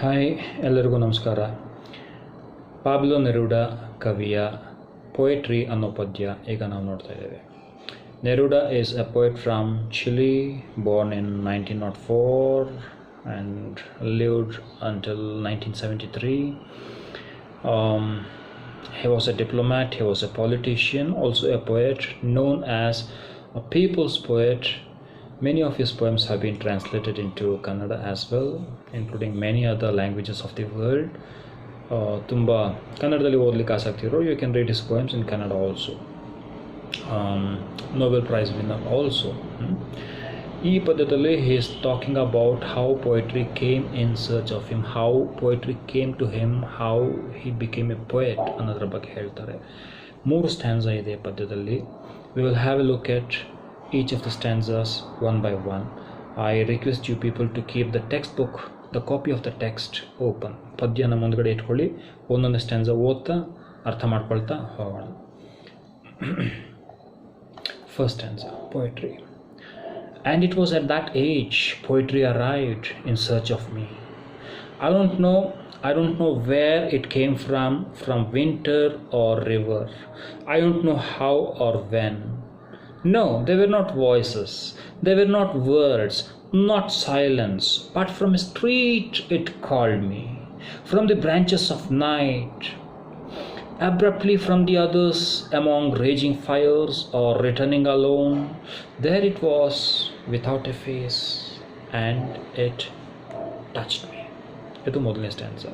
Hi, ಎಲ್ಲರಿಗೂ ನಮಸ್ಕಾರ. Pablo ನೆರೂಡಾ ಕವಿಯ ಪೊಯೆಟ್ರಿ ಅನ್ನೋ ಪದ್ಯ ಈಗ ನಾವು ನೋಡ್ತಾ ಇದ್ದೇವೆ. Neruda is a poet from Chile, born in 1904 and lived until 1973. He was a diplomat, he was a politician, also a poet, known as a people's poet. Many of his poems have been translated into Kannada as well, including many other languages of the world. ತುಂಬ ಕನ್ನಡದಲ್ಲಿ ಓದಲಿಕ್ಕೆ ಆಸಕ್ತಿ ಇರೋ, you can read his poems in Kannada also. Nobel prize winner also. ಈ ಪದ್ಯದಲ್ಲಿ he is talking about how poetry came in search of him, how poetry came to him, how he became a poet ಅನ್ನೋದ್ರ ಬಗ್ಗೆ ಹೇಳ್ತಾರೆ. 3 stanza ಇದೆ ಪದ್ಯದಲ್ಲಿ. We will have a look at each of the stanzas one by one. I request you people to keep the textbook, the copy of the text open. ಪದ್ಯನ ಮುಂದ್ಗಡೆ ಇಟ್ಕೊಳ್ಳಿ, ಒಂದೊಂದು ಸ್ಟ್ಯಾನ್ಸಾ ಓದ್ತಾ ಅರ್ಥ ಮಾಡ್ಕೊಳ್ತಾ ಹೋಗೋಣ. First stanza, poetry. And it was at that age poetry arrived in search of me. I don't know where it came from winter or river. I don't know how or when. No, they were not voices, they were not words, not silence, but from a street it called me, from the branches of night, abruptly from the others among raging fires, or returning alone. There it was, without a face, and it touched me. ಇದು ಮೊದಲನೇ ಸ್ಟ್ಯಾನ್ಸಾ.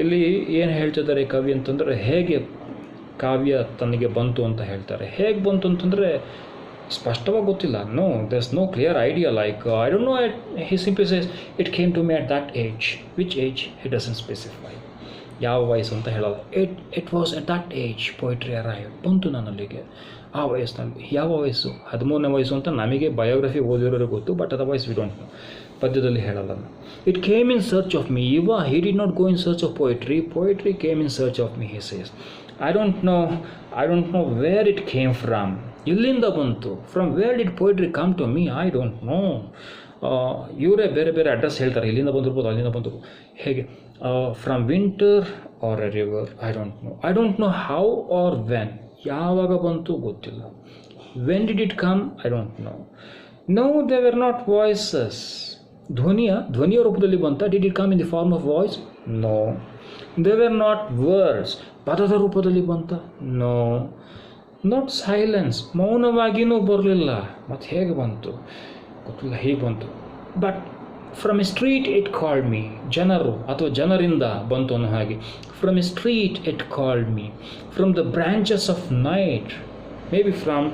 ಇಲ್ಲಿ ಏನು ಹೇಳ್ತಿದ್ದಾರೆ ಕವಿ ಅಂತಂದರೆ, ಹೇಗೆ ಕಾವ್ಯ ತನಗೆ ಬಂತು ಅಂತ ಹೇಳ್ತಾರೆ. ಹೇಗೆ ಬಂತು ಅಂತಂದರೆ ಸ್ಪಷ್ಟವಾಗಿ ಗೊತ್ತಿಲ್ಲ. No, there is no clear idea. Like I don't know, he simply says it came to me at that age. Which age he doesn't specify. ಯಾವ ವಯಸ್ಸು ಅಂತ ಹೇಳಲ್ಲ. It was at that age poetry arrive. ಬಂತು ನನ್ನಲ್ಲಿಗೆ ಆ ವಯಸ್ಸಿನಲ್ಲಿ. ಯಾವ ವಯಸ್ಸು? 13ನೇ ವಯಸ್ಸು ಅಂತ ನಮಗೆ ಬಯೋಗ್ರಫಿ ಓದಿರೋರಿಗೆ ಗೊತ್ತು, but otherwise we don't know. ಪದ್ಯದಲ್ಲಿ ಹೇಳಲ್ಲ. It came in search of me. He did not go in search of poetry came in search of me, he says. I don't know where it came from. ಎಲ್ಲಿಂದ ಬಂತು? From where did poetry come to me? I don't know. ಇವರೇ ಬೇರೆ ಬೇರೆ address ಹೇಳ್ತಾರೆ, ಇಲ್ಲಿಂದ ಬಂದಿರ್ಬೋದು, ಅಲ್ಲಿಂದ ಬಂದಿರ್ಬೋದು. ಹೇಗೆ? From winter or a river, I don't know how or when. ಯಾವಾಗ ಬಂತು ಗೊತ್ತಿಲ್ಲ. When did it come? I don't know. No, they were not voices. ಧ್ವನಿಯ ರೂಪದಲ್ಲಿ ಬಂತ? Did it come in the form of voice? No. They were not words. ಪದದ ರೂಪದಲ್ಲಿ ಬಂತ? No. Not silence. ಮೌನವಾಗಿಯೂ ಬರಲಿಲ್ಲ. ಮತ್ತು ಹೇಗೆ ಬಂತು ಗೊತ್ತಿಲ್ಲ, ಹೀಗೆ ಬಂತು. But from a street it called me. ಜನರು ಅಥವಾ ಜನರಿಂದ ಬಂತು ಅನ್ನೋ ಹಾಗೆ. From a street it called me. From the branches of night, maybe from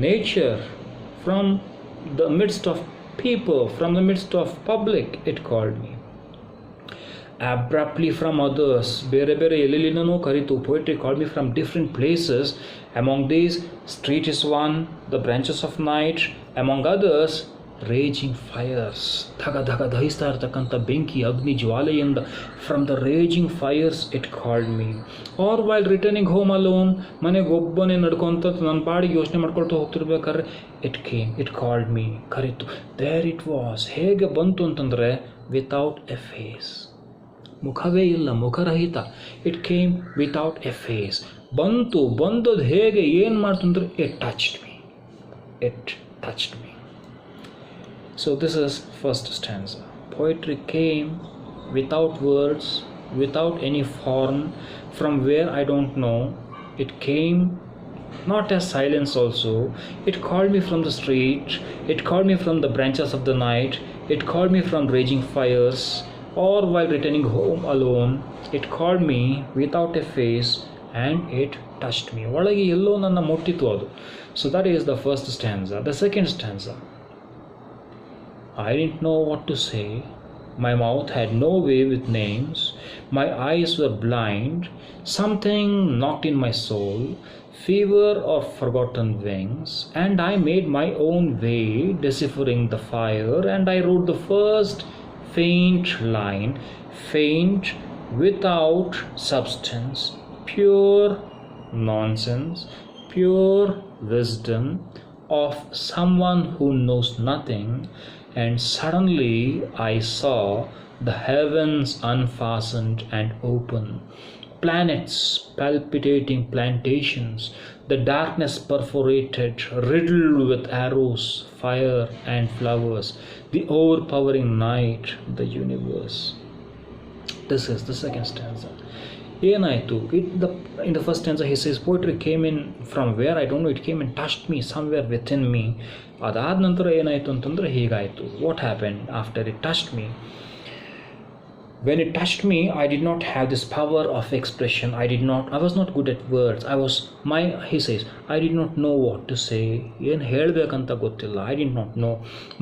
nature, from the midst of people, from the midst of public it called me. Abruptly from others, ಬೇರೆ ಬೇರೆ ಎಲ್ಲೆಲ್ಲಿನೂ ಕರೀತು. Poetry called me from different places. Among these street is one, the branches of night, among others raging fires. ಧಗ ದಹಿಸ್ತಾ ಇರ್ತಕ್ಕಂಥ ಬೆಂಕಿ, ಅಗ್ನಿ ಜ್ವಾಲೆಯಿಂದ. From the raging fires it called me. Or while returning home alone, ಮನೆಗೆ ಒಬ್ಬನೇ ನಡ್ಕೊಂತ ನನ್ನ ಪಾಡಿಗೆ ಯೋಚನೆ ಮಾಡ್ಕೊಳ್ತಾ ಹೋಗ್ತಿರ್ಬೇಕಾದ್ರೆ ಇಟ್ ಕಾಲ್ಡ್ ಮೀ, ಕರೀತು. There it was. ಹೇಗೆ ಬಂತು ಅಂತಂದರೆ, ವಿತೌಟ್ ಎ ಫೇಸ್. ಮುಖವೇ ಇಲ್ಲ, ಮುಖರಹಿತ. It came without a face. ಬಂದದ್ದು ಹೇಗೆ, ಏನು ಮಾಡ್ತು ಅಂದರೆ, it touched me. So this is first stanza. Poetry came without words, without any form, from where I don't no. It came not as silence also. It called me from the street, it called me from the branches of the night, it called me from raging fires, or while returning home alone. It called me without a face, and it touched me. ಒಳಗೆ ಎಲ್ಲೋ ನನ್ನ ಮುಟ್ಟಿತು ಅದು. So that is the first stanza. The second stanza. I didn't know what to say. My mouth had no way with names. My eyes were blind. Something knocked in my soul, fever or forgotten wings, and I made my own way, deciphering the fire, and I wrote the first faint line, faint, without substance, pure nonsense, pure wisdom of someone who knows nothing, and suddenly I saw the heavens unfastened and open, planets palpitating plantations, the darkness perforated, riddled with arrows, fire and flowers, the overpowering night, the universe. This is the second stanza. ಏನಾಯಿತು in the first stanza he says poetry came in from where I don't know, it came and touched me somewhere within me. ಅದಾದ ನಂತರ ಏನಾಯಿತು ಅಂತಂದರೆ ಹೀಗಾಯಿತು. What happened after it touched me? When it touched me, I did not have this power of expression. I was not good at words. He says, I did not know what to say. ಏನು ಹೇಳಬೇಕಂತ ಗೊತ್ತಿಲ್ಲ. I did not know.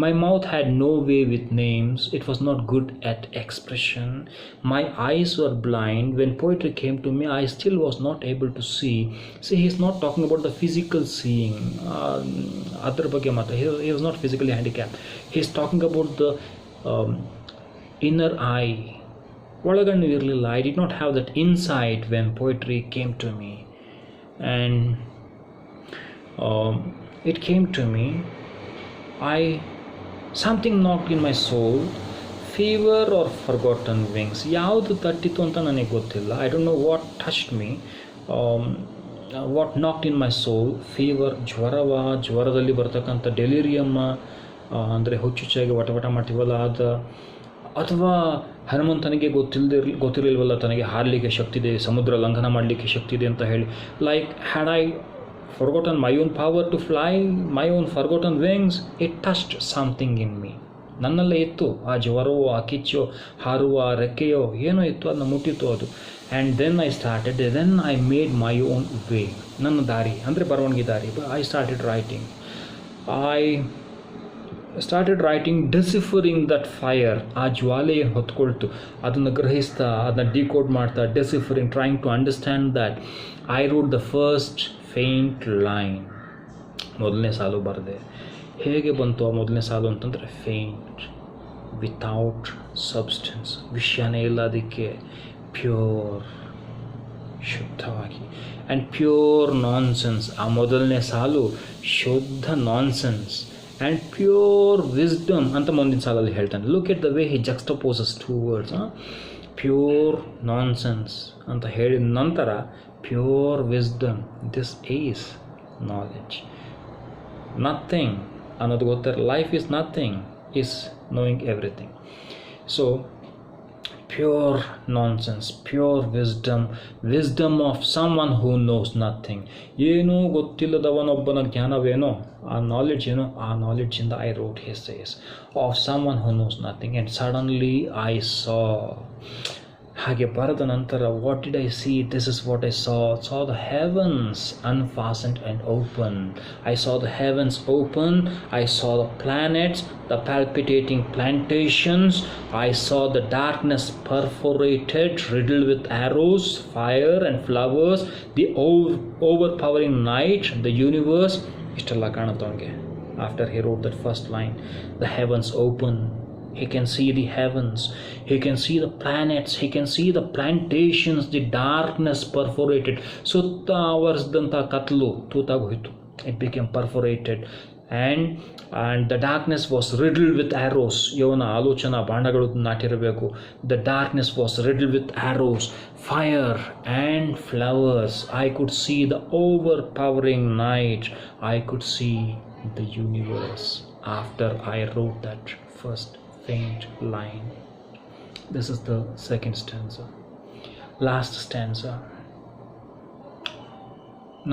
My mouth had no way with names. It was not good at expression. My eyes were blind. When poetry came to me, I still was not able to see. See, he's not talking about the physical seeing. ಅದರ ಬಗ್ಗೆ ಮಾತ್ರ. He was not physically handicapped. He's talking about the inner eye. ಒಳಗಣ್ಣು ಇರಲಿಲ್ಲ. I did not have that insight when poetry came to me, and it came to me. Something knocked in my soul, fever or forgotten wings. ಯಾವುದು ತಟ್ಟಿತು ಅಂತ ನನಗೆ ಗೊತ್ತಿಲ್ಲ. I don't know what touched me, what knocked in my soul. Fever, ಜ್ವರದಲ್ಲಿ ಬರ್ತಕ್ಕಂಥ ಡೆಲಿರಿಯಮ್ಮ, ಅಂದರೆ ಹುಚ್ಚುಚ್ಚಾಗಿ ವಟ ಮಾಡ್ತೀವಲ್ಲ ಅದು, ಅಥವಾ ಹನುಮಂತನಿಗೆ ಗೊತ್ತಿರಲಿಲ್ವಲ್ಲ ತನಗೆ ಹಾರಲಿಕ್ಕೆ ಶಕ್ತಿ ಇದೆ, ಸಮುದ್ರ ಲಂಘನ ಮಾಡಲಿಕ್ಕೆ ಶಕ್ತಿ ಇದೆ ಅಂತ ಹೇಳಿ. Like had I forgotten my own power to fly, my own forgotten wings, it touched something in me. ನನ್ನಲ್ಲೇ ಇತ್ತು ಆ ಜ್ವರವೋ, ಆ ಕಿಚ್ಚೋ, ಹಾರುವ ರೆಕ್ಕೆಯೋ ಏನೋ ಇತ್ತು, ಅದನ್ನ ಮುಟ್ಟಿತ್ತು ಅದು. And then I made my own way, ನನ್ನ ದಾರಿ ಅಂದರೆ ಬರವಣಿಗೆ ದಾರಿ. I started writing deciphering that fire. ಆ ಜ್ವಾಲೆ ಏನು ಹೊತ್ಕೊಳ್ತು ಅದನ್ನು ಗ್ರಹಿಸ್ತಾ, ಅದನ್ನು ಡಿಕೋಡ್ ಮಾಡ್ತಾ, deciphering, trying to understand that. I wrote the first faint line. ಮೊದಲನೇ ಸಾಲು ಬರೆದೆ. ಹೇಗೆ ಬಂತು ಆ ಮೊದಲನೇ ಸಾಲು ಅಂತಂದರೆ ಫೇಂಟ್, ವಿತೌಟ್ ಸಬ್ಸ್ಟೆನ್ಸ್, ವಿಷಯನೇ ಇಲ್ಲ ಅದಕ್ಕೆ, ಪ್ಯೂರ್, ಶುದ್ಧವಾಗಿ, ಆ್ಯಂಡ್ ಪ್ಯೂರ್ ನಾನ್ಸೆನ್ಸ್. ಆ ಮೊದಲನೇ ಸಾಲು ಶುದ್ಧ ನಾನ್ಸೆನ್ಸ್ ಆ್ಯಂಡ್ ಪ್ಯೂರ್ ವಿಸ್ಡಮ್ ಅಂತ ಮುಂದಿನ ಸಾಲಲ್ಲಿ ಹೇಳ್ತಾನೆ. Look at the way he juxtaposes two words. Pure nonsense ಅಂತ ಹೇಳಿದ ನಂತರ pure wisdom. This is knowledge. Nothing ಅನ್ನೋದು ಗೊತ್ತಿರ, life is nothing, is knowing everything. So pure nonsense, pure wisdom of someone who knows nothing. ಏನೂ ಗೊತ್ತಿಲ್ಲದವನೊಬ್ಬನ ಜ್ಞಾನವೇನೋ, ಆ knowledge ಏನೋ, ಆ ನಾಲೆಡ್ಜಿಂದ I wrote essays of someone who knows nothing. And suddenly I saw. ಹಾಗೆ ಬರೆದ ನಂತರ what did I C? This is what I saw the heavens unfastened and open. I saw the heavens open. I saw the planets, the palpitating plantations. I saw the darkness perforated, riddled with arrows, fire and flowers, the overpowering night, the universe. ಇಷ್ಟೆಲ್ಲ ಕಾಣುತ್ತೆ ಅವನಿಗೆ after he wrote that first line. The heavens open. He can see the heavens, he can see the planets, he can see the plantations, the darkness perforated. ಸುತ್ತ ಆವರಿಸಿದಂಥ ಕತ್ಲು ತೂತಾಗೋಯಿತು. It became perforated, and the darkness was riddled with arrows. ಇವನ ಆಲೋಚನಾ ಬಾಣಗಳು ನಾಟಿರಬೇಕು. The darkness was riddled with arrows, fire and flowers. I could see the overpowering night. I could see the universe after I wrote that first faint line. This is the second stanza. Last stanza.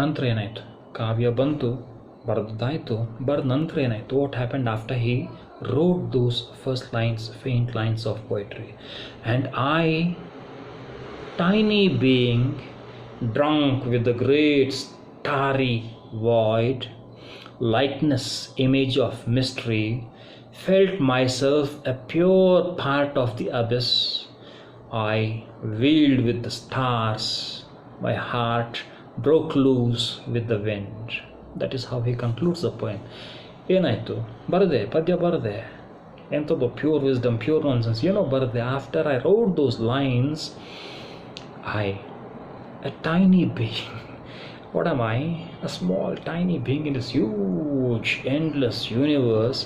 ನಂತರ ಏನಾಯಿತು? ಕಾವ್ಯ ಬಂತು, ಬರೆದಾಯಿತು. ಬರೆದ ನಂತರ ಏನಾಯಿತು? What happened after he wrote those first lines, faint lines of poetry? And I, tiny being, drunk with the great starry void, lightness, image of mystery, felt myself a pure part of the abyss. I wheeled with the stars. My heart broke loose with the wind. That is how he concludes the poem. ಏನಾಯಿತು? ಬರದೆ, ಪದ್ಯ ಬರದೆ, ಎಂಥದ್ದು pure wisdom, pure nonsense ಏನೋ ಬರದೆ. After I wrote those lines, a tiny being. What am I? A small, tiny being in this huge, endless universe.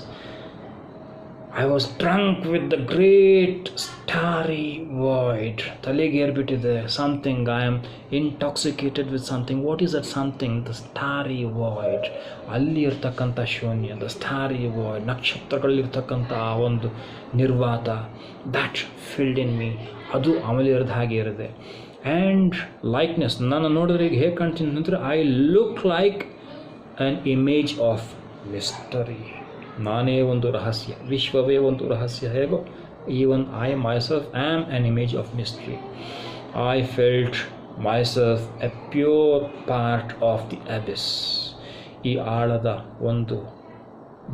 I was drunk with the great starry void. ತಲೆಗೇರ್ಬಿಟ್ಟಿದೆ something. I am intoxicated with something. What is that something? The starry void. ಅಲ್ಲಿ ಇರ್ತಕ್ಕಂಥ ಶೂನ್ಯ, the starry void, ನಕ್ಷತ್ರಗಳಿರ್ತಕ್ಕಂಥ ಆ ಒಂದು ನಿರ್ವಾತ, that filled in me. ಅದು ಆಮೇಲೆ ಇರೋದು ಹಾಗೆ ಇರುತ್ತೆ. ಆ್ಯಂಡ್ ಲೈಕ್ನೆಸ್, ನಾನು ನೋಡಿದ್ರೆ ಈಗ ಹೇಗೆ ಕಾಣ್ತೀನಿ ಅಂದರೆ I look like an image of mystery. ನಾನೇ ಒಂದು ರಹಸ್ಯ, ವಿಶ್ವವೇ ಒಂದು ರಹಸ್ಯ. ಹೇಗೋ even I myself am an image of mystery. I felt myself a pure part of the abyss. ಈ ಆಳದ ಒಂದು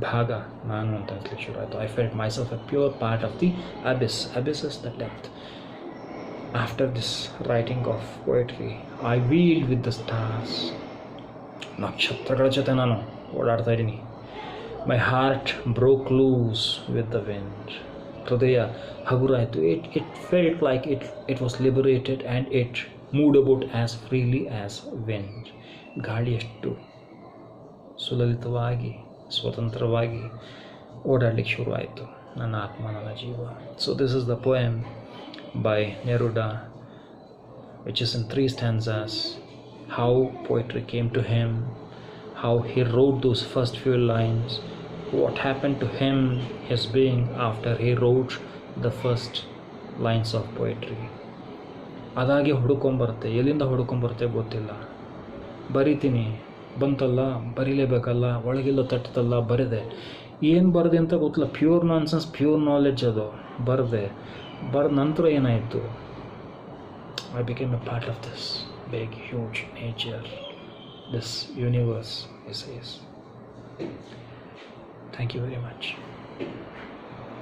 ಭಾಗ ನಾನು ಅಂತ ಅನ್ಸ್ಲಿಕ್ಕೆ ಶುರು ಆಯಿತು. I felt myself a pure part of the abyss. Abyss is the depth. After this writing of poetry I wheeled with the stars. ನಕ್ಷತ್ರಗಳ ಜೊತೆ ನಾನು ಓಡಾಡ್ತಾ ಇದ್ದೀನಿ. My heart broke loose with the wind. ಹೃದಯ ಹಗುರಾಯಿತು. It felt like it was liberated and it moved about as freely as wind. ಗಾಳಿಯಷ್ಟು ಸುಲಲಿತವಾಗಿ ಸ್ವತಂತ್ರವಾಗಿ ಓಡಾಡಲಿಕ್ಕೆ ಶುರುವಾಯಿತು ನನ್ನ ಆತ್ಮ, ನನ್ನ ಜೀವ. So this is the poem by Neruda, which is in 3 stanzas. How poetry came to him, how he wrote those first few lines, what happened to him, his being, after he wrote the first lines of poetry. ಅದಾಗಿ ಹುಡುಕೊಂಬರುತ್ತೆ. ಎಲ್ಲಿಂದ ಹುಡುಕೊಂಬರುತ್ತೆ ಗೊತ್ತಿಲ್ಲ. ಬರಿತೀನಿ, ಬಂತಲ್ಲ ಬರೀಲೇಬೇಕಲ್ಲ, ಒಳಗೆಲ್ಲ ತಟ್ಟತಲ್ಲ, ಬರೆದೆ. ಏನು ಬರೆದೆ ಅಂತ ಗೊತ್ತಿಲ್ಲ. ಪ್ಯೂರ್ ನಾನ್ಸೆನ್ಸ್, ಪ್ಯೂರ್ ನಾಲೆಡ್ಜ್ ಅದು. ಬರೆದ ನಂತರ ಏನಾಯಿತು? I became a part of this big, huge nature, this universe, he says. Thank you very much.